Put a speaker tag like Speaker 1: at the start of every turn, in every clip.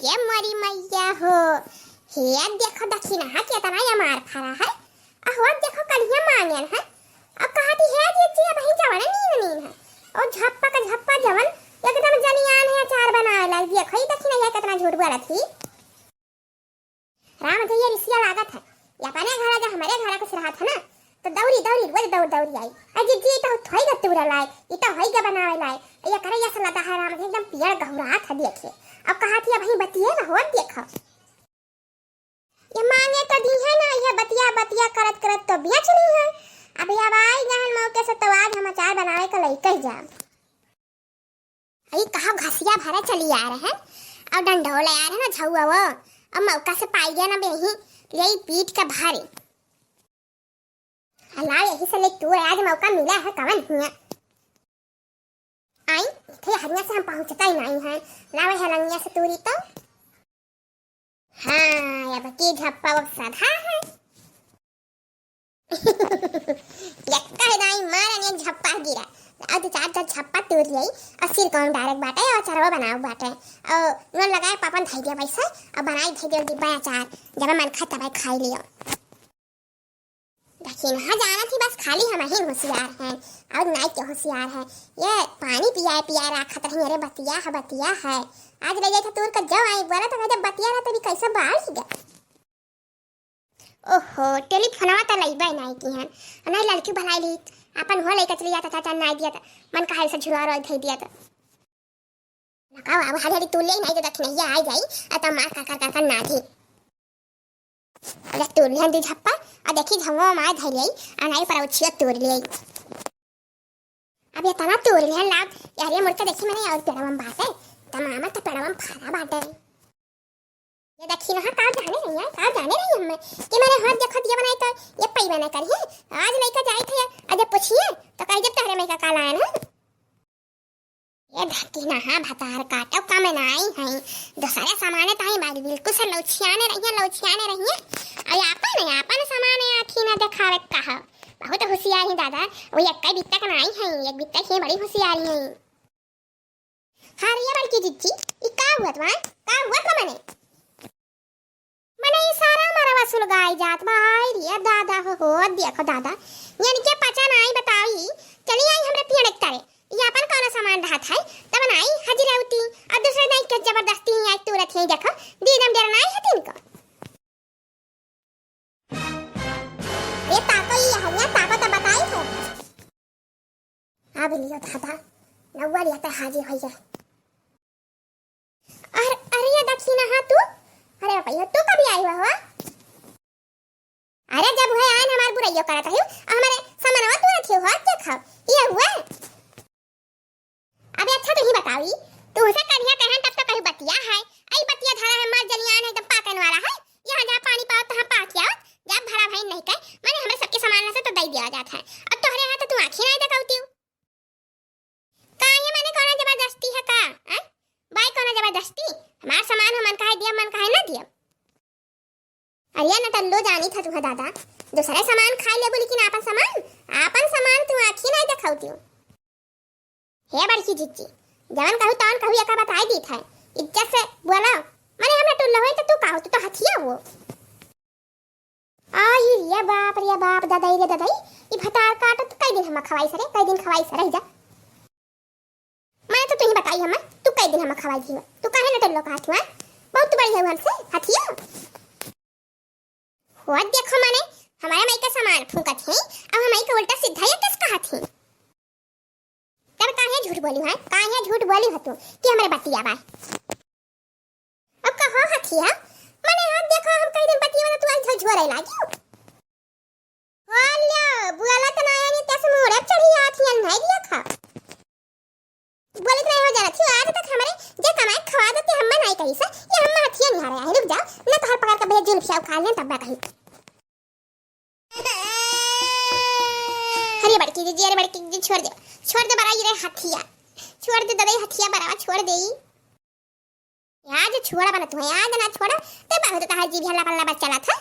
Speaker 1: ये मरी मैया हो हे देखो दक्षिणा है के तना या मार खरा है हो देखो कलिया मांगल है अब कहती है जी जी अब ही जवान नीन है और झप्पा का झप्पा जवन एकदम जनियान है चार बनाए ला देखो ही दक्षिणा है कितना झूठ बोला थी राम जी ये रिसिया लागत है या पाने घर जा हमारे घर कुछ रहा था ना तो दौड़ी दौड़ी रोज दौड़ी आई अजी जी तो थोई ग तुरा लाए ई तो होई ग बनावे लाए या करे या सलाता है राम जी एकदम पियर गहुरा था देखे अब कहा थी अब ही बतिए ना हो देखो ये मांगे तो दी है ना ये बतिया बतिया करत करत तो बिया चली है अब ये आई गहन मौके से तो आज हम अचार बनावे का लई कह जा आई कहा घसिया भरा चली आ रहे हैं और डंडोल आ रहे ना झौआ वो अब मौका से पाई गया ना बेही यही पीठ का भारी हला यही से ले तू आज मौका मिला है कवन हुआ आई थे हरिया से हम पहुंचता ही नहीं है लावे हलंगिया से तूरी तो हाँ अब की झप्पा वो साधा है यक्का है नहीं मार ने झप्पा गिरा अब चार चार झप्पा तोड़ लिया और सिर कौन डायरेक्ट बाटे और चरवा बनाओ बाटे और न लगाए पापन धई दिया पैसा और बनाई धई दिया डिब्बा अचार जब मन खाता भाई खाई लियो लेकिन हाँ जाना थी बस खाली हम ही होशियार हैं और नहीं के होशियार है ये पानी पिया रखा था अरे बतिया है आज ले गए थे तोर का जब आई बोला तो जब बतिया रहा तभी कैसे बाहर ही गया ओहो टेलीफोनवा तो लईबा नहीं की है नहीं लड़की भलाई ली अपन हो लेकर चली जाता था नहीं दिया था मन का से झुरा रो धई दिया था लगाओ अब हाल तू ले नहीं तो दक्षिणैया आ जाई अत मार का ना दी अरे तोड़ लिया दी झप्पा आ देखी झंगो मार धई लई आ नहीं पर उछिया तोड़ लई अब ये तना तोड़ लिया लाभ यार ये मुड़के देखी मैंने और पेड़वम बाटे तमामा तो पेड़वम फारा बाटे ये देखी ना का जाने रही हम कि मैंने हाथ देखो दिया बनाई तो ये पई बना कर है आज लेकर जाई थे अजब पूछिए तो कह जब तहरे में का काला है ना ये धकी ना हां भतार काटो काम ना आई है दूसरे सामान तो ही बारी बिल्कुल से लौचियाने रही और आपन सामान आखी ना दिखावे कहा बहुत होशियार है दादा वो एक कई बित्ता का नहीं है एक बित्ता है बड़ी होशियारी है हां ये बड़की जिज्जी ई का हुआ तो मैंने ये सारा हमारा वसूल गाय जात भाई रे दादा हो देखो दादा यानी के पचा नहीं बताई चली आई हमरे पियड़क तारे ये अपन कौन सामान ढात है तब नहीं हाजिर होती और दूसरे नहीं के जबरदस्ती आई तुरंत ही देखो दीदम डर नहीं है तिनको ये ताको ये हरिया ताको तो बताई है अब लियो दादा नौवा लिया तो हाजिर हो जाए और अरे ये दक्षिणा हां तू अरे भैया तू कभी आई हुआ अरे जब हुए आन हमार बुराइयो करत है हमारे सामानवा तू रखियो हो क्या खाओ ये हुआ अबे अच्छा तू ही बताई तू उसे करिया कहन तब तो कहीं बतिया है आई बतिया धरा है मार जलियान एकदम पाकन वाला है यहां जा पानी पाओ तो हां पाक आओ जब भरा भाई नहीं कह मैंने हमें सबके सामान से तो दई दिया जाता है अब तोहरे हाथ तो तू आंखें नहीं दिखाती हो का ये मैंने कौन जबरदस्ती है का हैं भाई कौन जबरदस्ती हमार सामान मन का है दिया मन का है ना दिया अरे ना तल्लो जानी था तुम्हारा दादा दूसरे सामान खा ले बोली कि अपन सामान तू आंखें नहीं दिखाती हो हे बड़की जिज्जी जवन कहू तवन कहू एका बताई दी था इज्जत से बोला माने हमरा टुल्ला होई तो तू कहू तू तो हथिया वो आई रे बाप दादाई ई भतार काट तो कई दिन हम खवाई सरे कई दिन खवाई सरे जा मैं तो ही बताई हम तू कई दिन हम खवाई थी तू काहे न टुल्लो का हथिया बहुत बड़ी है हमसे हथिया हो देखो माने हमारे माई का सामान फूंकत है अब हमारी का उल्टा सीधा या किसका हाथ है तब काहे झूठ बोली है तू कि हमारे बतिया बा अब कहो हथिया माने हाथ देखो हम कई दिन बतिया तू आज झोरे लागियो होल्या बुआला त ना आनी तस मोरे चढ़ी हाथिया नहीं दिया खा बोले नहीं हो जाना थी आज तक हमारे जे कमाई खवा देते हम नहीं करी से ये हम हथिया नहीं आ रहा है रुक जा न तो हर पकड़ के भैया जुल्फ से खा ले तब कहीं अरे बड़की जी छोड़ दे बड़ा ये हथिया छोड़ दे दादा हथिया बड़ा छोड़ दे याद छोड़ा बना तू याद ना छोड़ा ते बहुत तो जीभ हल्ला पल्ला बच्चा ला था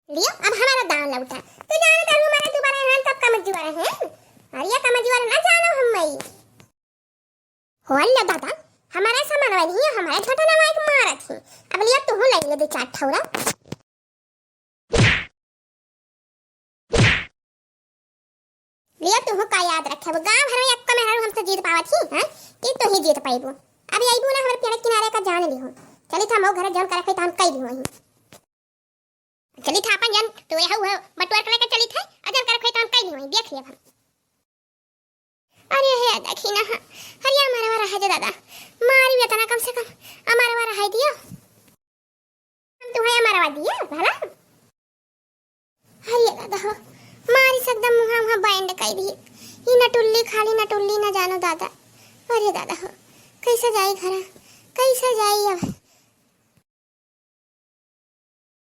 Speaker 1: लियो अब हमारा दान लौटा तू जाने का हमारा दोबारा हां तब का मजूरा है अरे का मजूरा ना जानो हम मई हो अल्लाह दादा हमारा सामान वाली है, हमारा छोटा ना एक मारा थी। अब लिया तू ले ले दो चार ठौरा। लिया तू का याद रखे, वो गांव भर में एक मेहर हमसे जीत पावा थी, हां कि तो ही जीत पाईबो। अभी आईबो ना हमरे पेड़ किनारे का जान लिहो। चली था मो घर जौन करे के तहन कई दिहो। चली था अपन जन तो यह हुआ बटुआ करे के चली थे अजन करे के तहन कई दिहो। देख लिया हम। अरे हे देखी ना, हरिया मारे वाला है जे दादा मारी भी तना कम से कम हमारे वाला है दियो। हम तो है हमारा वा दिया भला। हरिया दादा हो मारी एकदम मुहा बैंड कर दी। ये नटुल्ली खाली नटुल्ली ना जानो दादा। अरे दादा हो कैसे जाई घर, कैसे जाई अब।